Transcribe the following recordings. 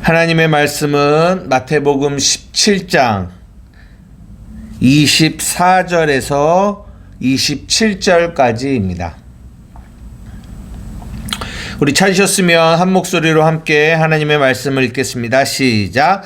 하나님의 말씀은 마태복음 17장 24절에서 27절까지입니다. 우리 찾으셨으면 한 목소리로 함께 하나님의 말씀을 읽겠습니다. 시작.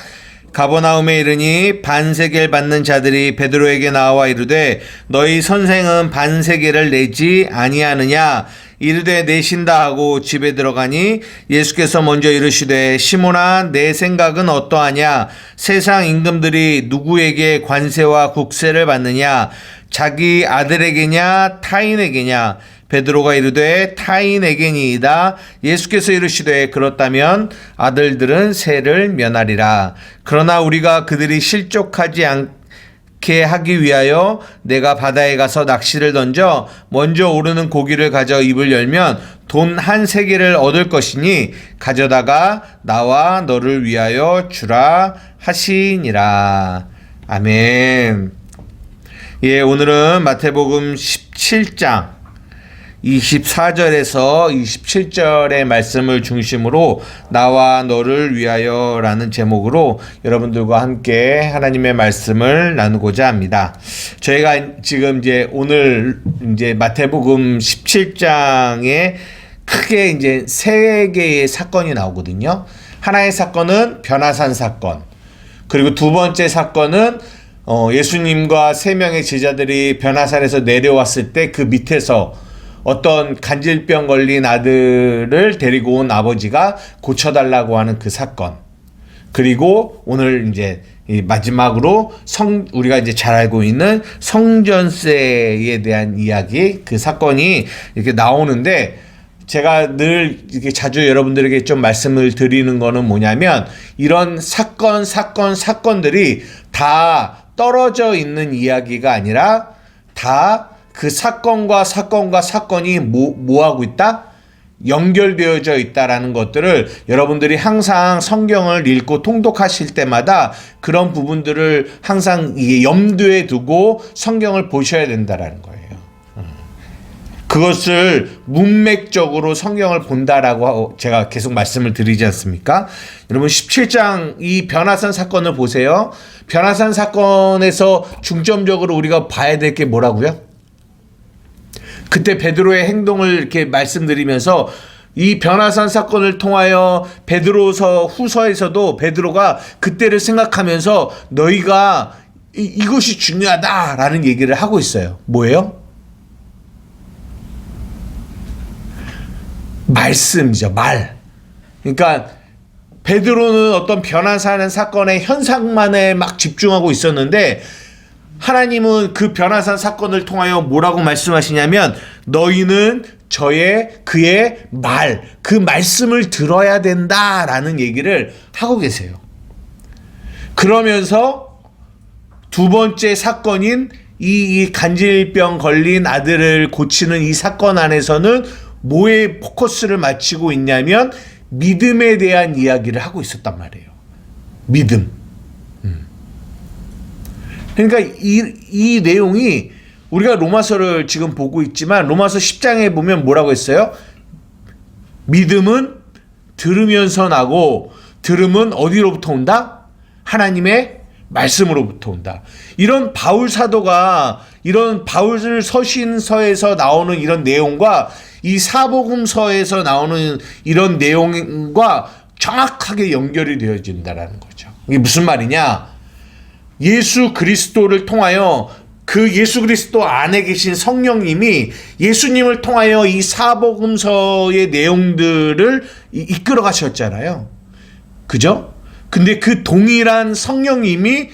가버나움에 이르니 반세겔 받는 자들이 베드로에게 나와 이르되 너희 선생은 반세겔을 내지 아니하느냐? 이르되 내신다 하고 집에 들어가니 예수께서 먼저 이르시되 시몬아 내 생각은 어떠하냐? 세상 임금들이 누구에게 관세와 국세를 받느냐? 자기 아들에게냐 타인에게냐? 베드로가 이르되 타인에게니이다. 예수께서 이르시되 그렇다면 아들들은 세를 면하리라. 그러나 우리가 그들이 실족하지 않게 하기 위하여 내가 바다에 가서 낚시를 던져 먼저 오르는 고기를 가져 입을 열면 돈 한 세겔을 얻을 것이니 가져다가 나와 너를 위하여 주라 하시니라. 아멘. 예, 오늘은 마태복음 17장 24절에서 27절의 말씀을 중심으로 나와 너를 위하여 라는 제목으로 여러분들과 함께 하나님의 말씀을 나누고자 합니다. 저희가 지금 오늘 마태복음 17장에 크게 세 개의 사건이 나오거든요. 하나의 사건은 변화산 사건. 그리고 두 번째 사건은 예수님과 세 명의 제자들이 변화산에서 내려왔을 때 그 밑에서 어떤 간질병 걸린 아들을 데리고 온 아버지가 고쳐달라고 하는 그 사건. 그리고 오늘 이 마지막으로 우리가 잘 알고 있는 성전세에 대한 이야기, 그 사건이 이렇게 나오는데, 제가 늘 이렇게 자주 여러분들에게 좀 말씀을 드리는 거는 뭐냐면, 이런 사건들이 다 떨어져 있는 이야기가 아니라 다 그 사건과 사건이 뭐하고 있다? 연결되어져 있다라는 것들을 여러분들이 항상 성경을 읽고 통독하실 때마다 그런 부분들을 항상 염두에 두고 성경을 보셔야 된다라는 거예요. 그것을 문맥적으로 성경을 본다라고 제가 계속 말씀을 드리지 않습니까? 여러분 17장 이 변화산 사건을 보세요. 변화산 사건에서 중점적으로 우리가 봐야 될 게 뭐라고요? 그때 베드로의 행동을 이렇게 말씀드리면서 이 변화산 사건을 통하여 베드로서 후서에서도 베드로가 그때를 생각하면서 너희가 이것이 중요하다라는 얘기를 하고 있어요. 뭐예요? 말씀이죠. 말. 그러니까 베드로는 어떤 변화산 사건의 현상만에 막 집중하고 있었는데 하나님은 그 변화산 사건을 통하여 뭐라고 말씀하시냐면 너희는 그의 말, 그 말씀을 들어야 된다라는 얘기를 하고 계세요. 그러면서 두 번째 사건인 이 간질병 걸린 아들을 고치는 이 사건 안에서는 뭐에 포커스를 맞추고 있냐면 믿음에 대한 이야기를 하고 있었단 말이에요. 믿음. 그러니까 이 내용이 우리가 로마서를 지금 보고 있지만 로마서 10장에 보면 뭐라고 했어요? 믿음은 들으면서 나고 들음은 어디로부터 온다? 하나님의 말씀으로부터 온다. 이런 바울 사도가 이런 바울 서신서에서 나오는 이런 내용과 이 사복음서에서 나오는 이런 내용과 정확하게 연결이 되어진다라는 거죠. 이게 무슨 말이냐? 예수 그리스도를 통하여 그 예수 그리스도 안에 계신 성령님이 예수님을 통하여 이 사복음서의 내용들을 이끌어 가셨잖아요. 그죠? 근데 그 동일한 성령님이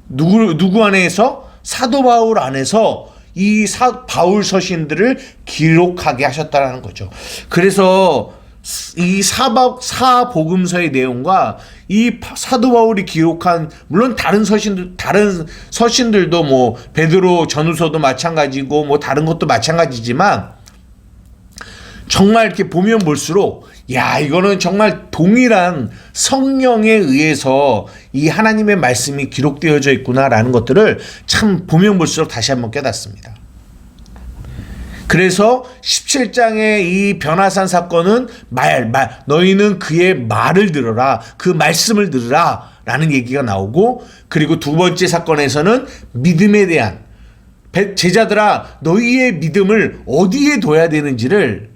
누구 안에서? 사도 바울 안에서 이 바울 서신들을 기록하게 하셨다는 거죠. 그래서 이 사복음서의 내용과 이 사도 바울이 기록한 물론 다른 서신들도 뭐 베드로 전후서도 마찬가지고 뭐 다른 것도 마찬가지지만 정말 이렇게 보면 볼수록 이거는 정말 동일한 성령에 의해서 이 하나님의 말씀이 기록되어져 있구나라는 것들을 참 보면 볼수록 다시 한번 깨닫습니다. 그래서 17장의 이 변화산 사건은 너희는 그의 말을 들어라, 그 말씀을 들으라 라는 얘기가 나오고, 그리고 두 번째 사건에서는 믿음에 대한, 제자들아 너희의 믿음을 어디에 둬야 되는지를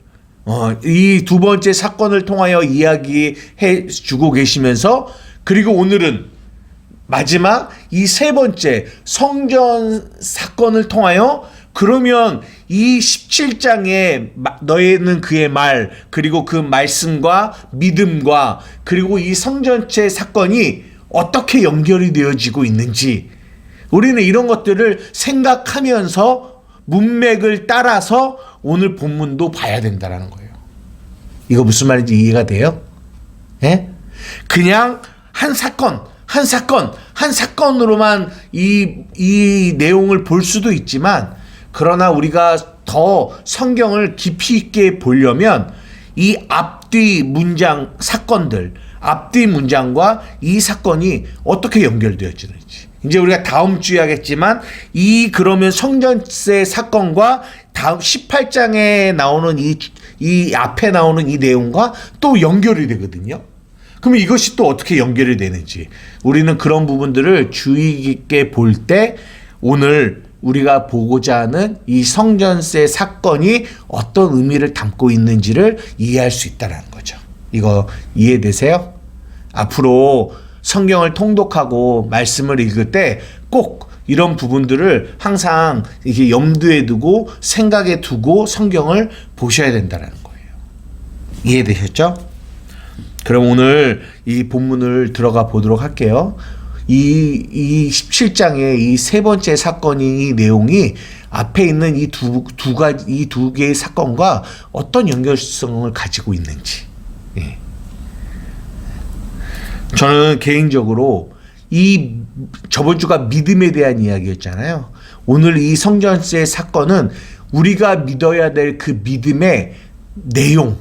이 두 번째 사건을 통하여 이야기해 주고 계시면서, 그리고 오늘은 마지막 이 세 번째 성전 사건을 통하여, 그러면 이 17장에 너희는 그의 말, 그리고 그 말씀과 믿음과 그리고 이 성전체 사건이 어떻게 연결이 되어지고 있는지, 우리는 이런 것들을 생각하면서 문맥을 따라서 오늘 본문도 봐야 된다는 거예요. 이거 무슨 말인지 이해가 돼요? 예? 그냥 한 사건으로만 이 내용을 볼 수도 있지만, 그러나 우리가 더 성경을 깊이 있게 보려면 이 앞뒤 문장 사건들, 앞뒤 문장과 이 사건이 어떻게 연결되어지는지, 이제 우리가 다음 주에 하겠지만, 그러면 성전세 사건과 다음 18장에 나오는 이 앞에 나오는 이 내용과 또 연결이 되거든요. 그러면 이것이 또 어떻게 연결이 되는지, 우리는 그런 부분들을 주의 깊게 볼 때 오늘 우리가 보고자 하는 이 성전세 사건이 어떤 의미를 담고 있는지를 이해할 수 있다는 거죠. 이거 이해되세요? 앞으로 성경을 통독하고 말씀을 읽을 때 꼭 이런 부분들을 항상 이렇게 염두에 두고 생각에 두고 성경을 보셔야 된다는 거예요. 이해되셨죠? 그럼 오늘 이 본문을 들어가 보도록 할게요. 이 17장의 이 세 번째 사건이, 이 내용이 앞에 있는 이 두 개의 사건과 어떤 연결성을 가지고 있는지. 예. 저는 개인적으로 저번 주가 믿음에 대한 이야기였잖아요. 오늘 이 성전세 사건은 우리가 믿어야 될 그 믿음의 내용,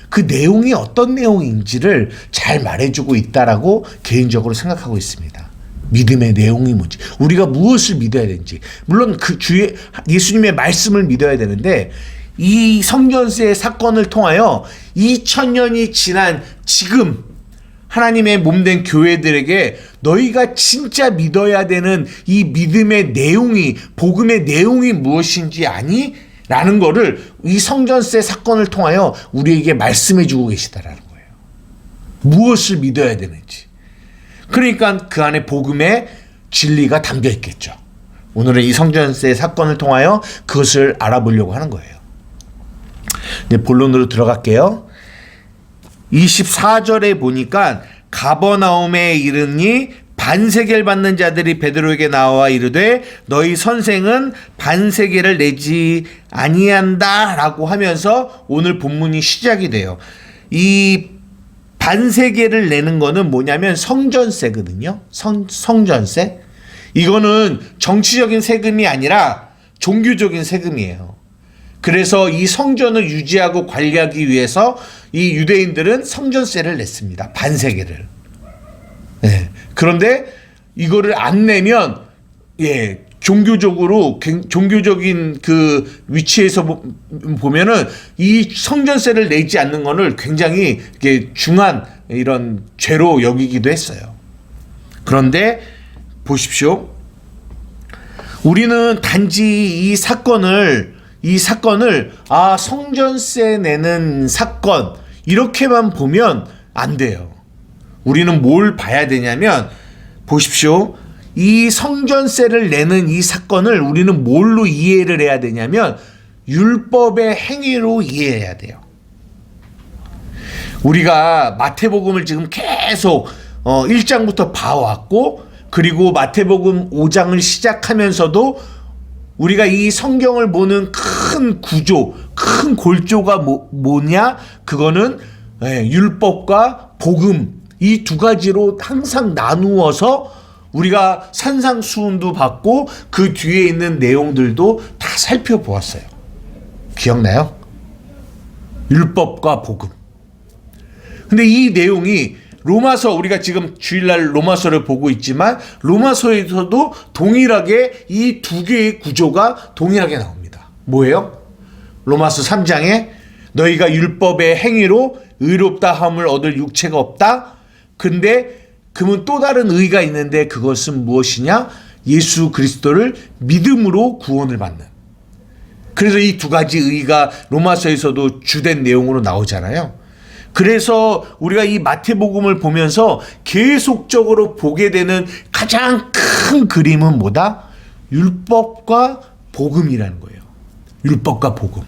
그 내용이 어떤 내용인지를 잘 말해주고 있다라고 개인적으로 생각하고 있습니다. 믿음의 내용이 뭔지, 우리가 무엇을 믿어야 되는지, 물론 그 주의 예수님의 말씀을 믿어야 되는데, 이 성전세 사건을 통하여 2000년이 지난 지금 하나님의 몸된 교회들에게 너희가 진짜 믿어야 되는 이 믿음의 내용이, 복음의 내용이 무엇인지 아니? 라는 거를 이 성전세 사건을 통하여 우리에게 말씀해 주고 계시다라는 거예요. 무엇을 믿어야 되는지. 그러니까 그 안에 복음의 진리가 담겨 있겠죠. 오늘은 이 성전세 사건을 통하여 그것을 알아보려고 하는 거예요. 이제 본론으로 들어갈게요. 24절에 보니까 가버나움에 이르니 반세겔 받는 자들이 베드로에게 나와 이르되 너희 선생은 반세겔을 내지 아니한다 라고 하면서 오늘 본문이 시작이 돼요. 이 반세겔을 내는 거는 뭐냐면 성전세거든요. 성전세. 이거는 정치적인 세금이 아니라 종교적인 세금이에요. 그래서 이 성전을 유지하고 관리하기 위해서 이 유대인들은 성전세를 냈습니다. 반세겔을. 예. 그런데 이거를 안 내면, 예, 종교적인 그 위치에서 보면은 이 성전세를 내지 않는 거를 굉장히 이게 중한 이런 죄로 여기기도 했어요. 그런데 보십시오. 우리는 단지 이 사건을 성전세 내는 사건 이렇게만 보면 안 돼요. 우리는 뭘 봐야 되냐면, 보십시오. 이 성전세를 내는 이 사건을 우리는 뭘로 이해를 해야 되냐면 율법의 행위로 이해해야 돼요. 우리가 마태복음을 지금 계속 1장부터 봐왔고, 그리고 마태복음 5장을 시작하면서도 우리가 이 성경을 보는 큰 구조, 큰 골조가 뭐냐? 그거는 율법과 복음, 이 두 가지로 항상 나누어서 우리가 산상수훈도 받고 그 뒤에 있는 내용들도 다 살펴보았어요. 기억나요? 율법과 복음. 근데 이 내용이 로마서, 우리가 지금 주일날 로마서를 보고 있지만 로마서에서도 동일하게 이 두 개의 구조가 동일하게 나옵니다. 뭐예요? 로마서 3장에 너희가 율법의 행위로 의롭다 함을 얻을 육체가 없다. 근데 그러면 또 다른 의가 있는데 그것은 무엇이냐? 예수 그리스도를 믿음으로 구원을 받는. 그래서 이 두 가지 의가 로마서에서도 주된 내용으로 나오잖아요. 그래서 우리가 이 마태복음을 보면서 계속적으로 보게 되는 가장 큰 그림은 뭐다? 율법과 복음이라는 거예요. 율법과 복음.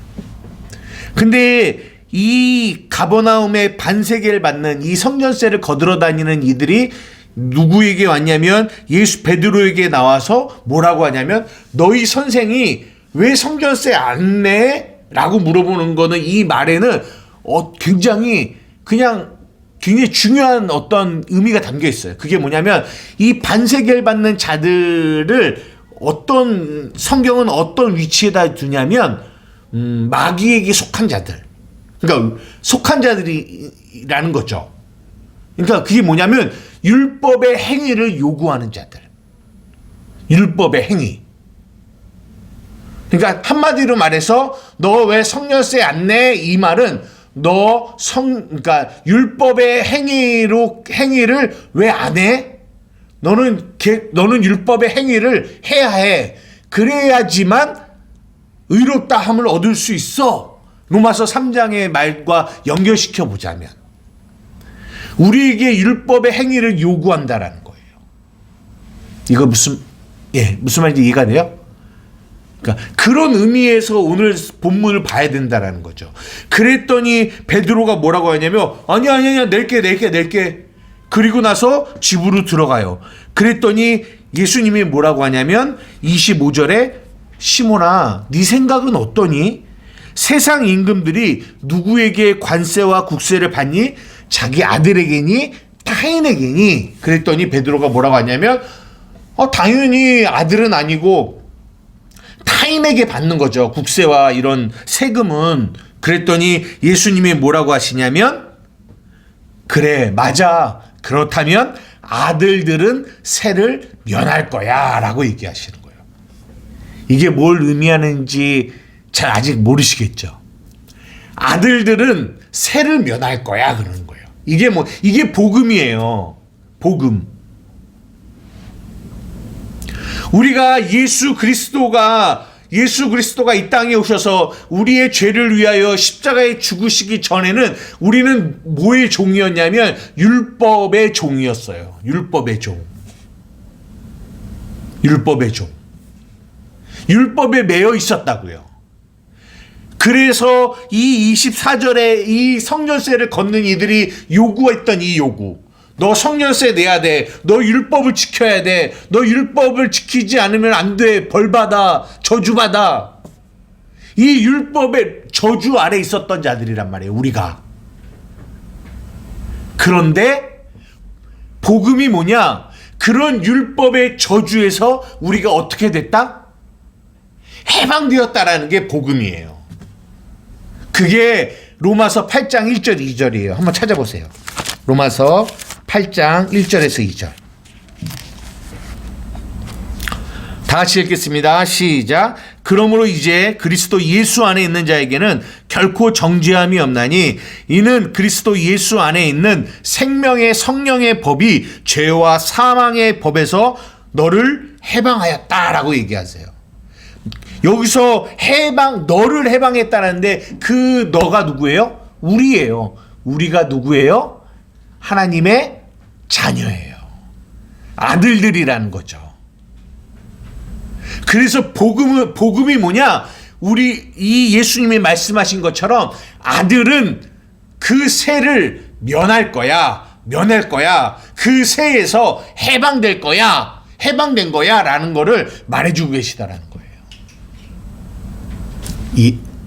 근데 이 가버나움의 반세계를 받는 이 성전세를 거들어 다니는 이들이 누구에게 왔냐면 예수 베드로에게 나와서 뭐라고 하냐면 너희 선생이 왜 성전세 안 내? 라고 물어보는 거는 이 말에는 굉장히 중요한 어떤 의미가 담겨 있어요. 그게 뭐냐면 이 반세계를 받는 자들을 성경은 어떤 위치에다 두냐면 마귀에게 속한 자들. 그러니까 속한 자들이라는 거죠. 그러니까 그게 뭐냐면 율법의 행위를 요구하는 자들. 율법의 행위. 그러니까 한마디로 말해서 너 왜 성전세 안 내? 이 말은 그러니까 율법의 행위를 왜 안 해? 너는 율법의 행위를 해야 해. 그래야지만 의롭다 함을 얻을 수 있어. 로마서 3장의 말과 연결시켜 보자면 우리에게 율법의 행위를 요구한다라는 거예요. 이거 무슨 말인지 이해가 돼요? 그러니까 그런 의미에서 오늘 본문을 봐야 된다라는 거죠. 그랬더니 베드로가 뭐라고 하냐면 아니야 낼게. 그리고 나서 집으로 들어가요. 그랬더니 예수님이 뭐라고 하냐면 25절에 시몬아 네 생각은 어떠니? 세상 임금들이 누구에게 관세와 국세를 받니? 자기 아들에게니? 타인에게니? 그랬더니 베드로가 뭐라고 하냐면 당연히 아들은 아니고 타인에게 받는 거죠. 국세와 이런 세금은. 그랬더니 예수님이 뭐라고 하시냐면 그래 맞아. 그렇다면 아들들은 세를 면할 거야 라고 얘기하시는 거예요. 이게 뭘 의미하는지 잘 아직 모르시겠죠. 아들들은 세를 면할 거야 그러는 거예요. 이게 복음이에요. 복음. 우리가 예수 그리스도가 이 땅에 오셔서 우리의 죄를 위하여 십자가에 죽으시기 전에는 우리는 뭐의 종이었냐면 율법의 종이었어요. 율법의 종. 율법에 매여 있었다고요. 그래서 이 24절에 이 성전세를 걷는 이들이 요구했던 이 요구. 너 성전세 내야 돼. 너 율법을 지켜야 돼. 너 율법을 지키지 않으면 안 돼. 벌받아. 저주받아. 이 율법의 저주 아래 있었던 자들이란 말이에요. 우리가. 그런데 복음이 뭐냐? 그런 율법의 저주에서 우리가 어떻게 됐다? 해방되었다라는 게 복음이에요. 그게 로마서 8장 1절 2절이에요. 한번 찾아보세요. 로마서 8장 1절에서 2절. 다 같이 읽겠습니다. 시작. 그러므로 이제 그리스도 예수 안에 있는 자에게는 결코 정죄함이 없나니 이는 그리스도 예수 안에 있는 생명의 성령의 법이 죄와 사망의 법에서 너를 해방하였다라고 얘기하세요. 여기서 너를 해방했다는데 그 너가 누구예요? 우리예요. 우리가 누구예요? 하나님의 자녀예요. 아들들이라는 거죠. 그래서 복음이 뭐냐? 이 예수님이 말씀하신 것처럼 아들은 그 세를 면할 거야. 그 세에서 해방된 거야 라는 거를 말해주고 계시다라는 거예요.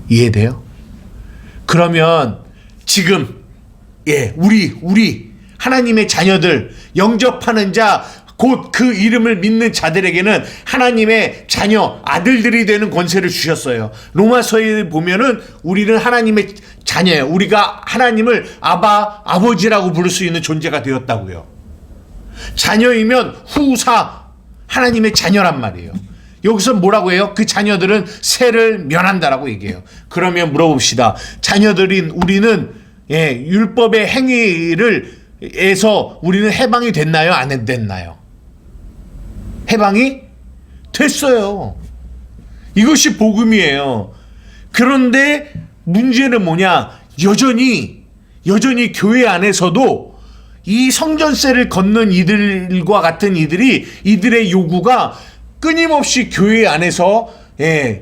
이해돼요? 그러면 지금 우리 하나님의 자녀들 영접하는 자 곧 그 이름을 믿는 자들에게는 하나님의 자녀 아들들이 되는 권세를 주셨어요. 로마서에 보면은 우리는 하나님의 자녀예요. 우리가 하나님을 아버지라고 부를 수 있는 존재가 되었다고요. 자녀이면 후사 하나님의 자녀란 말이에요. 여기서 뭐라고 해요? 그 자녀들은 세를 면한다라고 얘기해요. 그러면 물어봅시다. 자녀들인 우리는 율법의 행위를에서 우리는 해방이 됐나요? 안 됐나요? 해방이 됐어요. 이것이 복음이에요. 그런데 문제는 뭐냐? 여전히 교회 안에서도 이 성전세를 걷는 이들과 같은 이들의 요구가 끊임없이 교회 안에서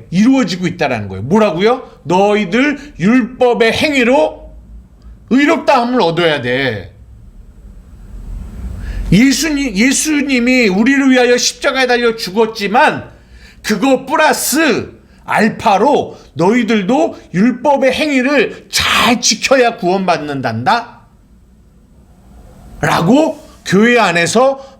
이루어지고 있다는 거예요. 뭐라고요? 너희들 율법의 행위로 의롭다함을 얻어야 돼. 예수님이 우리를 위하여 십자가에 달려 죽었지만 그거 플러스 알파로 너희들도 율법의 행위를 잘 지켜야 구원받는단다 라고 교회 안에서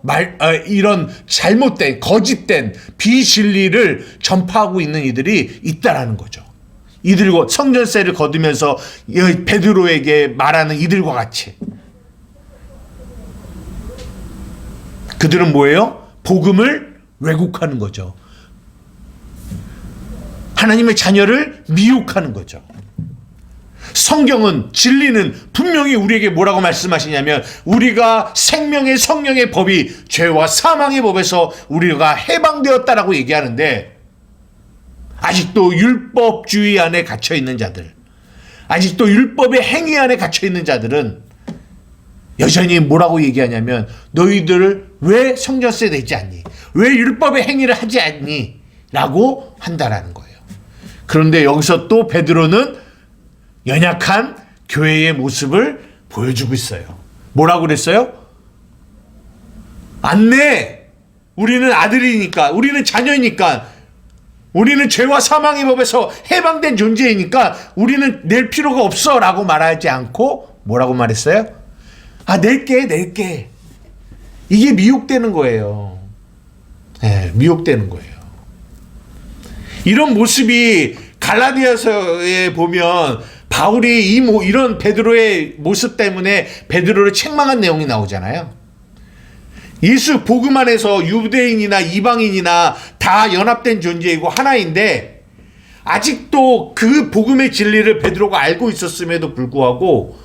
이런 잘못된 거짓된 비진리를 전파하고 있는 이들이 있다라는 거죠. 이들과 성전세를 거두면서 베드로에게 말하는 이들과 같이 그들은 뭐예요? 복음을 왜곡하는 거죠. 하나님의 자녀를 미혹하는 거죠. 성경은 진리는 분명히 우리에게 뭐라고 말씀하시냐면 우리가 생명의 성령의 법이 죄와 사망의 법에서 우리가 해방되었다라고 얘기하는데 아직도 율법주의 안에 갇혀있는 자들, 아직도 율법의 행위 안에 갇혀있는 자들은 여전히 뭐라고 얘기하냐면 너희들 왜 성전세 내지 않니? 왜 율법의 행위를 하지 않니? 라고 한다라는 거예요. 그런데 여기서 또 베드로는 연약한 교회의 모습을 보여주고 있어요. 뭐라고 그랬어요? 안 내! 우리는 아들이니까, 우리는 자녀이니까, 우리는 죄와 사망의 법에서 해방된 존재이니까 우리는 낼 필요가 없어 라고 말하지 않고 뭐라고 말했어요? 낼게. 이게 미혹되는 거예요. 미혹되는 거예요. 이런 모습이 갈라디아서에 보면 바울이 이런 베드로의 모습 때문에 베드로를 책망한 내용이 나오잖아요. 예수 복음 안에서 유대인이나 이방인이나 다 연합된 존재이고 하나인데 아직도 그 복음의 진리를 베드로가 알고 있었음에도 불구하고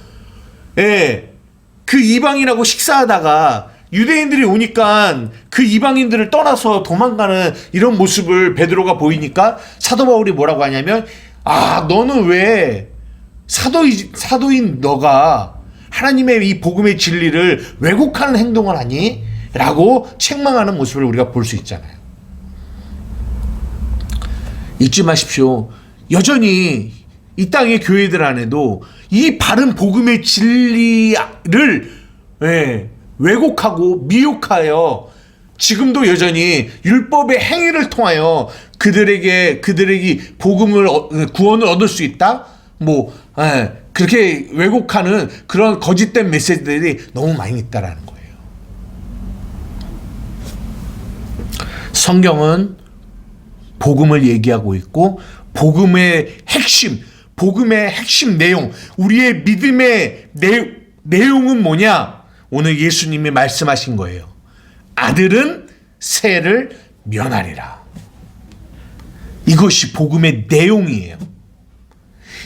그 이방인하고 식사하다가 유대인들이 오니까 그 이방인들을 떠나서 도망가는 이런 모습을 베드로가 보이니까 사도 바울이 뭐라고 하냐면 너는 왜 사도인 너가 하나님의 이 복음의 진리를 왜곡하는 행동을 하니? 라고 책망하는 모습을 우리가 볼 수 있잖아요. 잊지 마십시오. 여전히 이 땅의 교회들 안에도 이 바른 복음의 진리를 왜곡하고 미혹하여 지금도 여전히 율법의 행위를 통하여 그들에게 구원을 얻을 수 있다? 그렇게 왜곡하는 그런 거짓된 메시지들이 너무 많이 있다라는 거예요. 성경은 복음을 얘기하고 있고 복음의 핵심 내용, 우리의 믿음의 내용은 뭐냐? 오늘 예수님이 말씀하신 거예요. 아들은 세를 면하리라. 이것이 복음의 내용이에요.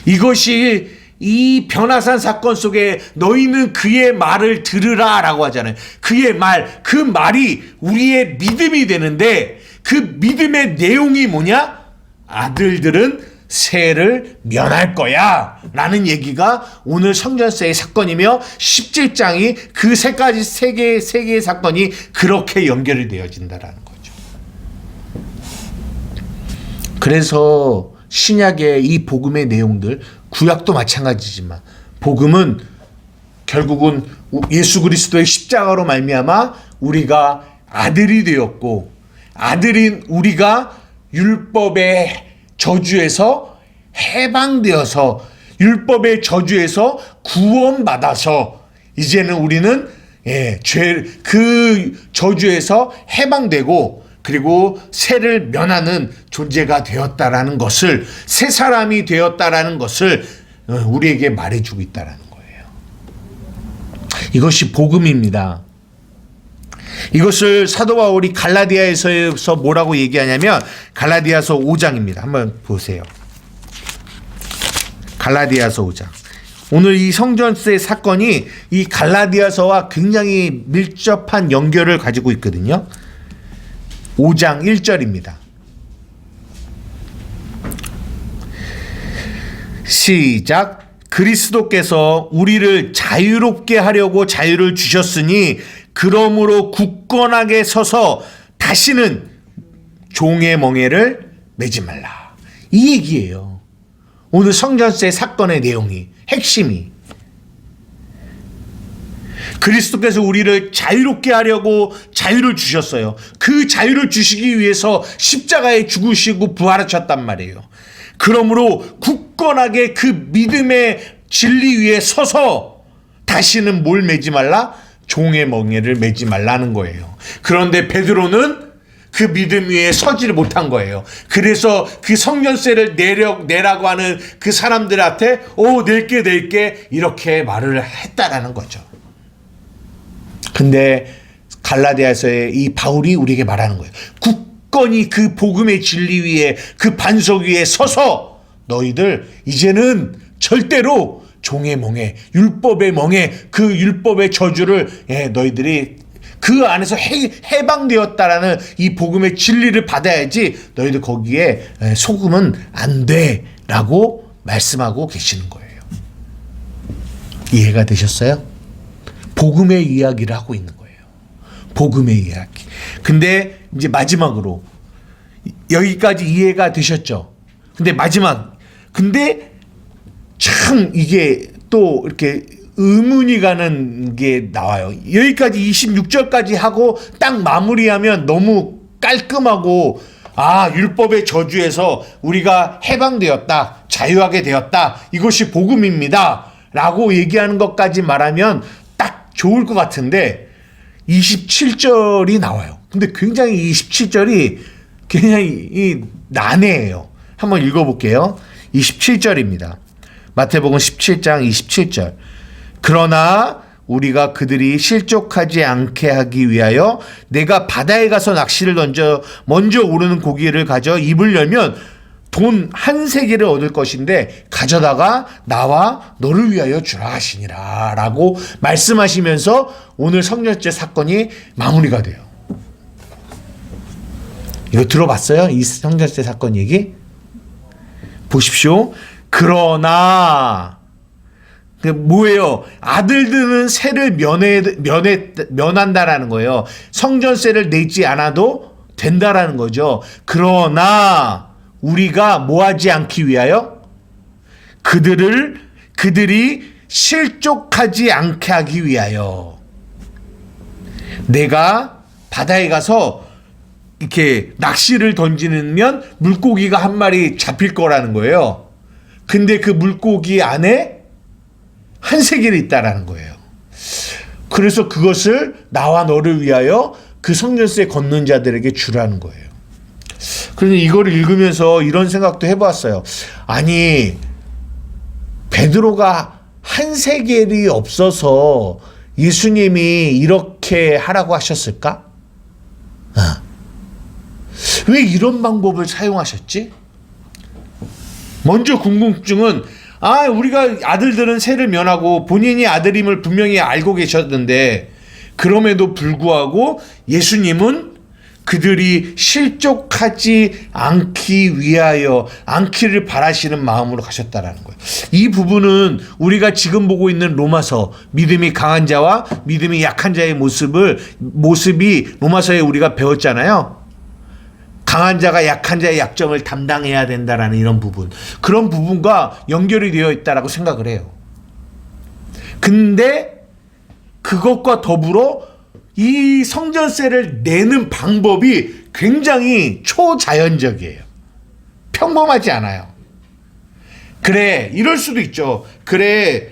이것이 이 변화산 사건 속에 너희는 그의 말을 들으라 라고 하잖아요. 그의 말, 그 말이 우리의 믿음이 되는데 그 믿음의 내용이 뭐냐? 아들들은 세를 면할 거야 라는 얘기가 오늘 성전세의 사건이며 17장이 그 세 개의 사건이 그렇게 연결이 되어진다라는 거죠. 그래서 신약의 이 복음의 내용들, 구약도 마찬가지지만 복음은 결국은 예수 그리스도의 십자가로 말미암아 우리가 아들이 되었고 아들인 우리가 율법의 저주에서 해방되어서 율법의 저주에서 구원받아서 이제는 우리는 그 저주에서 해방되고 그리고 세를 면하는 존재가 되었다라는 것을, 새 사람이 되었다라는 것을 우리에게 말해주고 있다라는 거예요. 이것이 복음입니다. 이것을 사도 바울이 갈라디아에서 뭐라고 얘기하냐면 갈라디아서 5장입니다. 한번 보세요. 갈라디아서 5장. 오늘 이 성전세 사건이 이 갈라디아서와 굉장히 밀접한 연결을 가지고 있거든요. 5장 1절입니다. 시작. 그리스도께서 우리를 자유롭게 하려고 자유를 주셨으니 그러므로 굳건하게 서서 다시는 종의 멍에를 매지 말라. 이 얘기예요. 오늘 성전세 사건의 내용이, 핵심이. 그리스도께서 우리를 자유롭게 하려고 자유를 주셨어요. 그 자유를 주시기 위해서 십자가에 죽으시고 부활하셨단 말이에요. 그러므로 굳건하게 그 믿음의 진리 위에 서서 다시는 뭘 매지 말라? 종의 멍에를 매지 말라는 거예요. 그런데 베드로는 그 믿음 위에 서지를 못한 거예요. 그래서 그 성전세를 내라고 하는 그 사람들한테 낼게 이렇게 말을 했다라는 거죠. 근데 갈라디아서의 이 바울이 우리에게 말하는 거예요. 굳건히 그 복음의 진리 위에 그 반석 위에 서서 너희들 이제는 절대로 종의 멍에, 율법의 멍에, 그 율법의 저주를 너희들이 그 안에서 해방되었다라는 이 복음의 진리를 받아야지 너희들 거기에 속으면 안 돼라고 말씀하고 계시는 거예요. 이해가 되셨어요? 복음의 이야기를 하고 있는 거예요. 복음의 이야기. 근데 이제 마지막으로 여기까지 이해가 되셨죠? 근데 마지막. 근데 참 이게 또 이렇게 의문이 가는 게 나와요. 여기까지 26절까지 하고 딱 마무리하면 너무 깔끔하고 율법의 저주에서 우리가 해방되었다, 자유하게 되었다, 이것이 복음입니다 라고 얘기하는 것까지 말하면 딱 좋을 것 같은데 27절이 나와요. 근데 굉장히 27절이 굉장히 난해해요. 한번 읽어볼게요. 27절입니다. 마태복음 17장 27절. 그러나 우리가 그들이 실족하지 않게 하기 위하여 내가 바다에 가서 낚시를 던져 먼저 오르는 고기를 가져 입을 열면 돈 한 세겔을 얻을 것인데 가져다가 나와 너를 위하여 주라 하시니라 라고 말씀하시면서 오늘 성전세 사건이 마무리가 돼요. 이거 들어봤어요? 이 성전세 사건 얘기? 보십시오. 그러나 뭐예요? 아들들은 세를 면한다라는 거예요. 성전세를 내지 않아도 된다라는 거죠. 그러나 우리가 뭐하지 않기 위하여? 그들이 실족하지 않게 하기 위하여 내가 바다에 가서 이렇게 낚시를 던지면 물고기가 한 마리 잡힐 거라는 거예요. 근데 그 물고기 안에 한 세겔이 있다라는 거예요. 그래서 그것을 나와 너를 위하여 그 성전세 걷는 자들에게 주라는 거예요. 그런데 이걸 읽으면서 이런 생각도 해봤어요. 아니 베드로가 한 세겔이 없어서 예수님이 이렇게 하라고 하셨을까? 왜 이런 방법을 사용하셨지? 먼저 궁금증은 우리가 아들들은 세를 면하고 본인이 아들임을 분명히 알고 계셨는데 그럼에도 불구하고 예수님은 그들이 실족하지 않기를 바라시는 마음으로 가셨다라는 거예요. 이 부분은 우리가 지금 보고 있는 로마서, 믿음이 강한 자와 믿음이 약한 자의 모습이 로마서에 우리가 배웠잖아요. 강한 자가 약한 자의 약점을 담당해야 된다라는 이런 부분, 그런 부분과 연결이 되어 있다라고 생각을 해요. 근데 그것과 더불어 이 성전세를 내는 방법이 굉장히 초자연적이에요. 평범하지 않아요. 그래, 이럴 수도 있죠. 그래,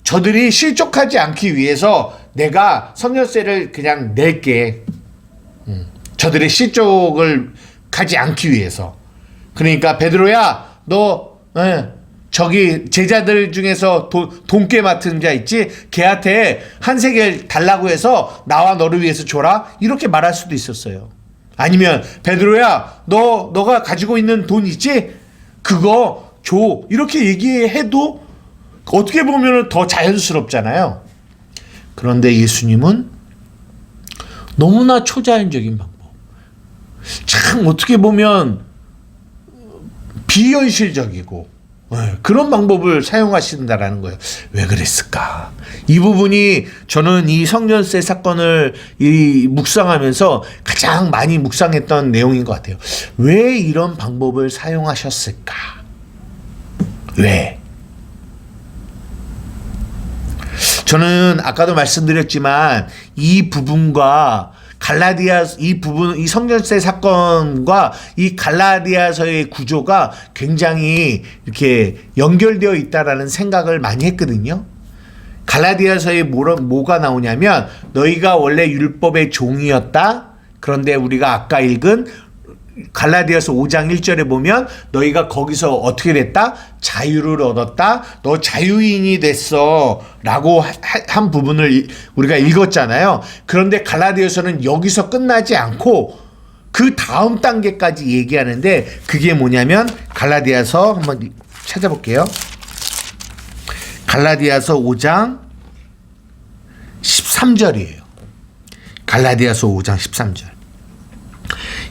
저들이 실족하지 않기 위해서 내가 성전세를 그냥 낼게. 저들의 실족을 가지 않기 위해서. 그러니까 베드로야, 너 저기 제자들 중에서 돈꽤 맡은 자 있지? 걔한테 한 세겔 달라고 해서 나와 너를 위해서 줘라? 이렇게 말할 수도 있었어요. 아니면 베드로야 너가 가지고 있는 돈 있지? 그거 줘. 이렇게 얘기해도 어떻게 보면 더 자연스럽잖아요. 그런데 예수님은 너무나 초자연적인 방법. 참 어떻게 보면 비현실적이고 그런 방법을 사용하신다라는 거예요. 왜 그랬을까? 이 부분이 저는 이 성전세 사건을 묵상하면서 가장 많이 묵상했던 내용인 것 같아요. 왜 이런 방법을 사용하셨을까? 왜? 저는 아까도 말씀드렸지만 이 부분과 이 성전세 사건과 이 갈라디아서의 구조가 굉장히 이렇게 연결되어 있다라는 생각을 많이 했거든요. 갈라디아서에 뭐가 나오냐면 너희가 원래 율법의 종이었다. 그런데 우리가 아까 읽은 갈라디아서 5장 1절에 보면 너희가 거기서 어떻게 됐다? 자유를 얻었다. 너 자유인이 됐어. 라고 한 부분을 우리가 읽었잖아요. 그런데 갈라디아서는 여기서 끝나지 않고 그 다음 단계까지 얘기하는데 그게 뭐냐면 갈라디아서 한번 찾아볼게요. 갈라디아서 5장 13절이에요. 갈라디아서 5장 13절.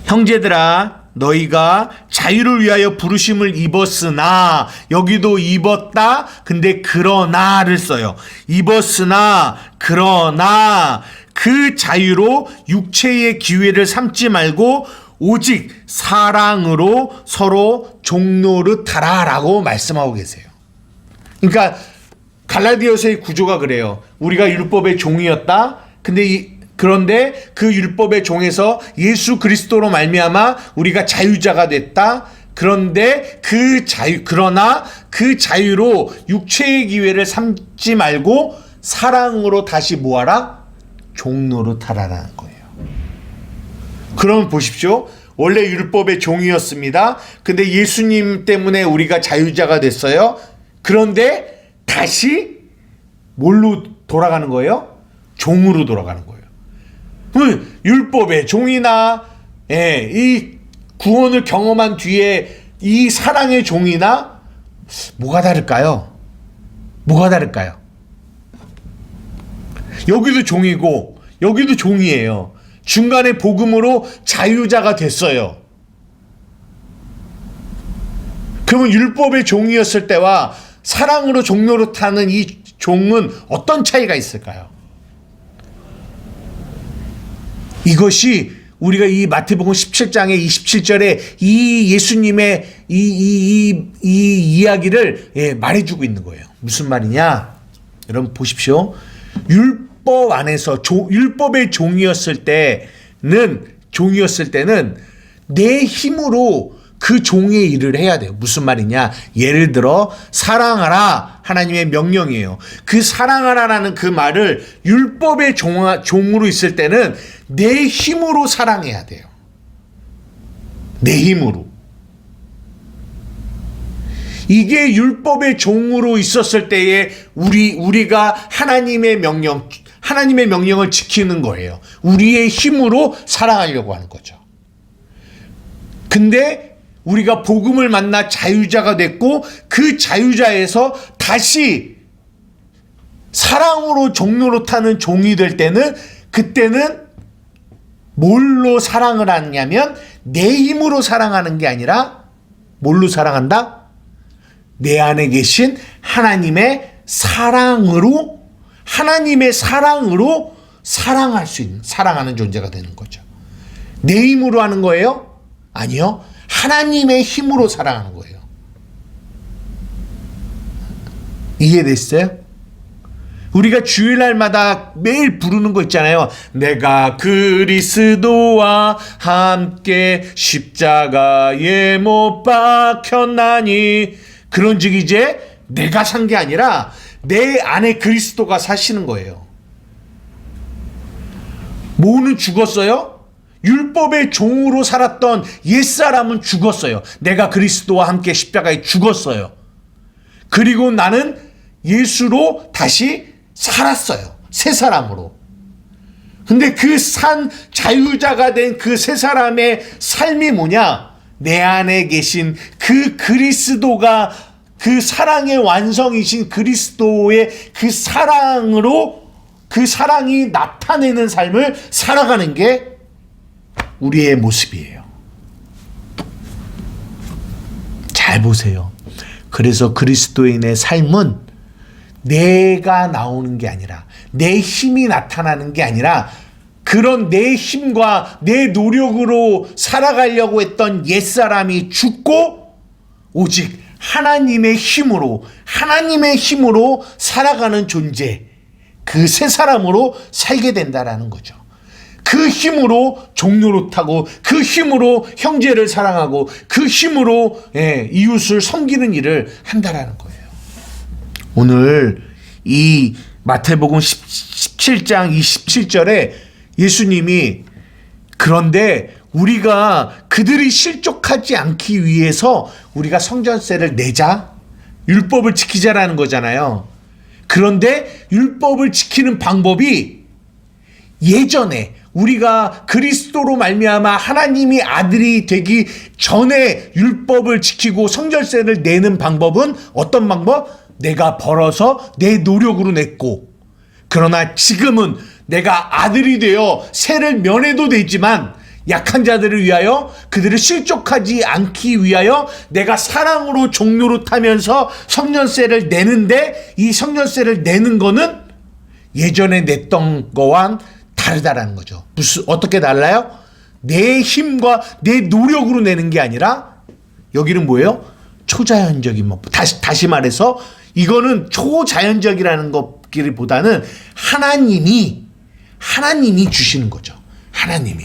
형제들아 너희가 자유를 위하여 부르심을 입었으나 여기도 입었다 근데 그러나를 써요. 입었으나 그러나 그 자유로 육체의 기회를 삼지 말고 오직 사랑으로 서로 종노릇하라 라고 말씀하고 계세요. 그러니까 갈라디아서의 구조가 그래요. 우리가 율법의 종이었다. 그런데 그 율법의 종에서 예수 그리스도로 말미암아 우리가 자유자가 됐다. 그러나 그 자유로 육체의 기회를 삼지 말고 사랑으로 다시 뭐하라? 종노릇하라는 거예요. 그럼 보십시오. 원래 율법의 종이었습니다. 근데 예수님 때문에 우리가 자유자가 됐어요. 그런데 다시 뭘로 돌아가는 거예요? 종으로 돌아가는 거예요. 율법의 종이나 이 구원을 경험한 뒤에 이 사랑의 종이나 뭐가 다를까요? 여기도 종이고 여기도 종이에요. 중간에 복음으로 자유자가 됐어요. 그러면 율법의 종이었을 때와 사랑으로 종노릇하는 이 종은 어떤 차이가 있을까요? 이것이 우리가 이 마태복음 17장의 27절에 이 예수님의 이 이야기를 말해주고 있는 거예요. 무슨 말이냐? 여러분 보십시오. 율법 안에서 율법의 종이었을 때는 내 힘으로 그 종의 일을 해야 돼요. 무슨 말이냐? 예를 들어 사랑하라 하나님의 명령이에요. 그 사랑하라라는 그 말을 율법의 종으로 있을 때는 내 힘으로 사랑해야 돼요. 내 힘으로. 이게 율법의 종으로 있었을 때에 우리가 하나님의 명령을 지키는 거예요. 우리의 힘으로 사랑하려고 하는 거죠. 근데 우리가 복음을 만나 자유자가 됐고 그 자유자에서 다시 사랑으로 종노릇하는 종이 될 때는 그때는 뭘로 사랑을 하냐면 내 힘으로 사랑하는 게 아니라 뭘로 사랑한다? 내 안에 계신 하나님의 사랑으로 사랑할 수 있는 사랑하는 존재가 되는 거죠. 내 힘으로 하는 거예요? 아니요. 하나님의 힘으로 사랑하는 거예요. 이해됐어요? 우리가 주일날마다 매일 부르는 거 있잖아요. 내가 그리스도와 함께 십자가에 못 박혔나니. 그런즉 이제 내가 산 게 아니라 내 안에 그리스도가 사시는 거예요. 뭐는 죽었어요? 율법의 종으로 살았던 옛사람은 죽었어요. 내가 그리스도와 함께 십자가에 죽었어요. 그리고 나는 예수로 다시 살았어요. 새 사람으로. 근데 그 자유자가 된 그 새 사람의 삶이 뭐냐? 내 안에 계신 그 그리스도가, 그 사랑의 완성이신 그리스도의 그 사랑으로, 그 사랑이 나타내는 삶을 살아가는 게 우리의 모습이에요. 잘 보세요. 그래서 그리스도인의 삶은 내가 나오는 게 아니라, 내 힘이 나타나는 게 아니라, 그런 내 힘과 내 노력으로 살아가려고 했던 옛사람이 죽고 오직 하나님의 힘으로 살아가는 존재, 그 새 사람으로 살게 된다라는 거죠. 그 힘으로 종노릇하고, 그 힘으로 형제를 사랑하고, 그 힘으로 이웃을 섬기는 일을 한다라는 거예요. 오늘 이 마태복음 17장 27절에 예수님이, 그런데 우리가 그들이 실족하지 않기 위해서 우리가 성전세를 내자, 율법을 지키자라는 거잖아요. 그런데 율법을 지키는 방법이 예전에 우리가 그리스도로 말미암아 하나님이 아들이 되기 전에 율법을 지키고 성전세를 내는 방법은 어떤 방법? 내가 벌어서 내 노력으로 냈고, 그러나 지금은 내가 아들이 되어 세를 면해도 되지만 약한 자들을 위하여, 그들을 실족하지 않기 위하여 내가 사랑으로 종노릇하면서 성전세를 내는데, 이 성전세를 내는 거는 예전에 냈던 거와는 다르다라는 거죠. 어떻게 달라요? 내 힘과 내 노력으로 내는 게 아니라, 여기는 뭐예요? 초자연적인 법. 다시 말해서 이거는 초자연적이라는 것보다는 하나님이 주시는 거죠. 하나님이.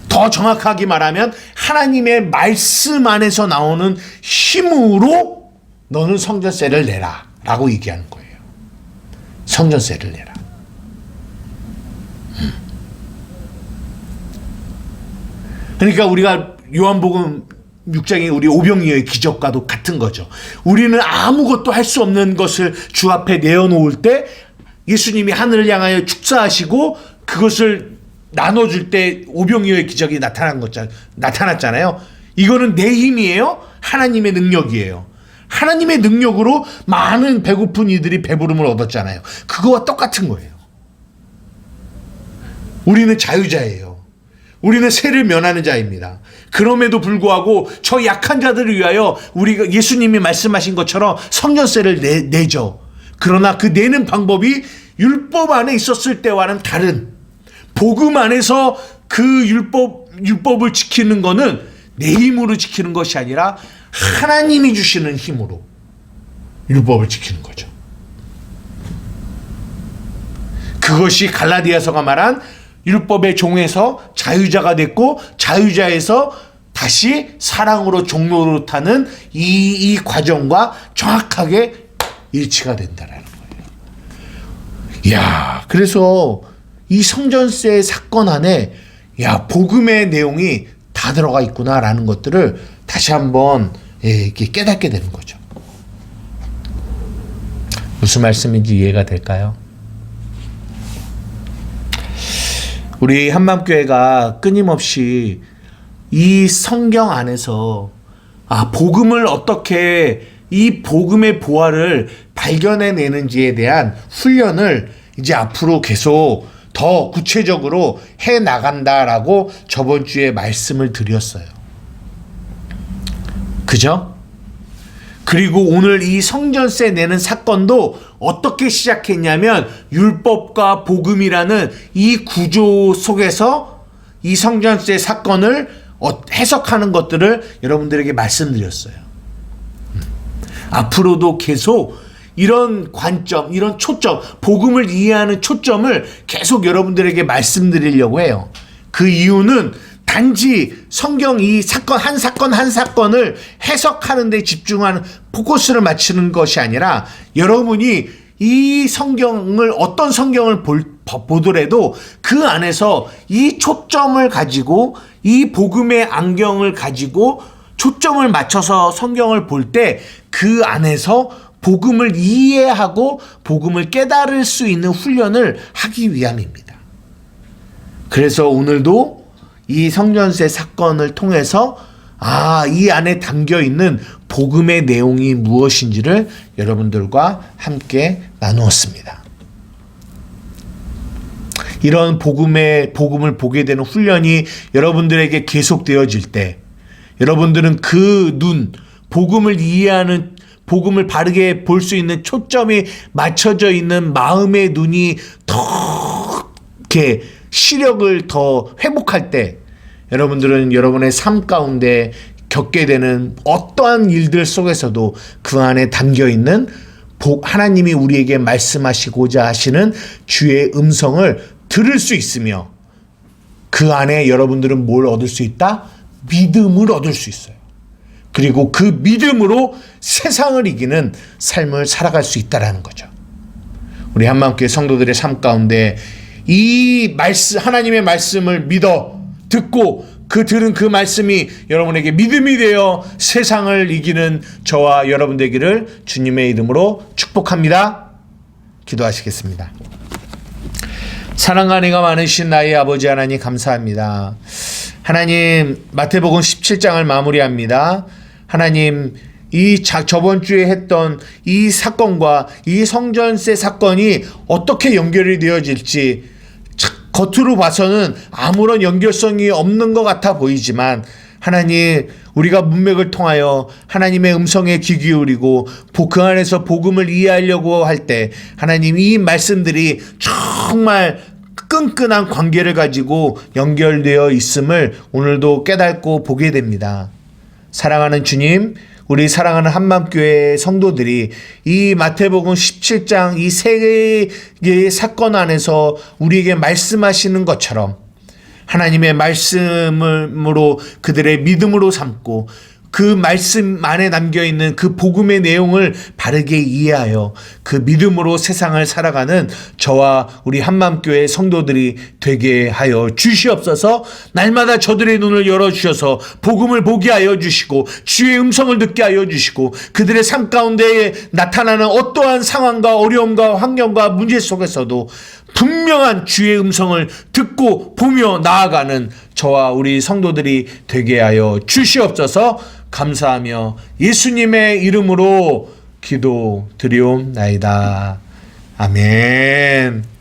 더 정확하게 말하면 하나님의 말씀 안에서 나오는 힘으로 너는 성전세를 내라 라고 얘기하는 거예요. 성전세를 내라. 그러니까 우리가 요한복음 6장의 우리 오병이어의 기적과도 같은 거죠. 우리는 아무것도 할 수 없는 것을 주 앞에 내어놓을 때 예수님이 하늘을 향하여 축사하시고 그것을 나눠줄 때 오병이어의 기적이 나타났잖아요. 이거는 내 힘이에요? 하나님의 능력이에요. 하나님의 능력으로 많은 배고픈 이들이 배부름을 얻었잖아요. 그거와 똑같은 거예요. 우리는 자유자예요. 우리는 세를 면하는 자입니다. 그럼에도 불구하고 저 약한 자들을 위하여 우리가 예수님이 말씀하신 것처럼 성전세를 내죠. 그러나 그 내는 방법이 율법 안에 있었을 때와는 다른, 복음 안에서 그 율법을 지키는 거는 내 힘으로 지키는 것이 아니라 하나님이 주시는 힘으로 율법을 지키는 거죠. 그것이 갈라디아서가 말한 율법의 종에서 자유자가 됐고, 자유자에서 다시 사랑으로 종노릇하는 이 과정과 정확하게 일치가 된다는 거예요. 이야, 그래서 이 성전세 사건 안에 복음의 내용이 다 들어가 있구나라는 것들을 다시 한번 이렇게 깨닫게 되는 거죠. 무슨 말씀인지 이해가 될까요? 우리 한맘교회가 끊임없이 이 성경 안에서 복음을 어떻게, 이 복음의 보화를 발견해내는지에 대한 훈련을 이제 앞으로 계속 더 구체적으로 해 나간다라고 저번 주에 말씀을 드렸어요. 그죠? 그리고 오늘 이 성전세 내는 사건도 어떻게 시작했냐면 율법과 복음이라는 이 구조 속에서 이 성전세 사건을 해석하는 것들을 여러분들에게 말씀드렸어요. 앞으로도 계속 이런 관점, 이런 초점, 복음을 이해하는 초점을 계속 여러분들에게 말씀드리려고 해요. 그 이유는 단지 성경 이 사건 한 사건을 해석하는 데 집중하는, 포커스를 맞추는 것이 아니라, 여러분이 이 성경을, 어떤 성경을 보더라도 그 안에서 이 초점을 가지고, 이 복음의 안경을 가지고 초점을 맞춰서 성경을 볼 때 그 안에서 복음을 이해하고 복음을 깨달을 수 있는 훈련을 하기 위함입니다. 그래서 오늘도 이 성전세 사건을 통해서 이 안에 담겨 있는 복음의 내용이 무엇인지를 여러분들과 함께 나누었습니다. 이런 복음을 보게 되는 훈련이 여러분들에게 계속되어질 때 여러분들은 복음을 이해하는, 복음을 바르게 볼 수 있는 초점이 맞춰져 있는 마음의 눈이 더 이렇게 시력을 더 회복할 때 여러분들은 여러분의 삶 가운데 겪게 되는 어떠한 일들 속에서도 그 안에 담겨 있는 하나님이 우리에게 말씀하시고자 하시는 주의 음성을 들을 수 있으며 그 안에 여러분들은 뭘 얻을 수 있다? 믿음을 얻을 수 있어요. 그리고 그 믿음으로 세상을 이기는 삶을 살아갈 수 있다라는 거죠. 우리 한마음교회 성도들의 삶 가운데 이 말씀, 하나님의 말씀을 믿어 듣고 들은 그 말씀이 여러분에게 믿음이 되어 세상을 이기는 저와 여러분 되기를 주님의 이름으로 축복합니다. 기도하시겠습니다. 사랑과 은혜가 많으신 나의 아버지 하나님 감사합니다. 하나님, 마태복음 17장을 마무리합니다. 하나님, 저번 주에 했던 이 사건과 이 성전세 사건이 어떻게 연결이 되어질지 겉으로 봐서는 아무런 연결성이 없는 것 같아 보이지만 하나님, 우리가 문맥을 통하여 하나님의 음성에 귀 기울이고 그 안에서 복음을 이해하려고 할 때 하나님, 이 말씀들이 정말 끈끈한 관계를 가지고 연결되어 있음을 오늘도 깨닫고 보게 됩니다. 사랑하는 주님, 우리 사랑하는 한마음교회 성도들이 이 마태복음 17장 이 세 개의 사건 안에서 우리에게 말씀하시는 것처럼 하나님의 말씀으로 그들의 믿음으로 삼고 그 말씀 안에 담겨있는 그 복음의 내용을 바르게 이해하여 그 믿음으로 세상을 살아가는 저와 우리 한마음교회 성도들이 되게 하여 주시옵소서. 날마다 저들의 눈을 열어주셔서 복음을 보게 하여 주시고 주의 음성을 듣게 하여 주시고 그들의 삶 가운데 나타나는 어떠한 상황과 어려움과 환경과 문제 속에서도 분명한 주의 음성을 듣고 보며 나아가는 저와 우리 성도들이 되게 하여 주시옵소서. 감사하며 예수님의 이름으로 기도드리옵나이다. 아멘.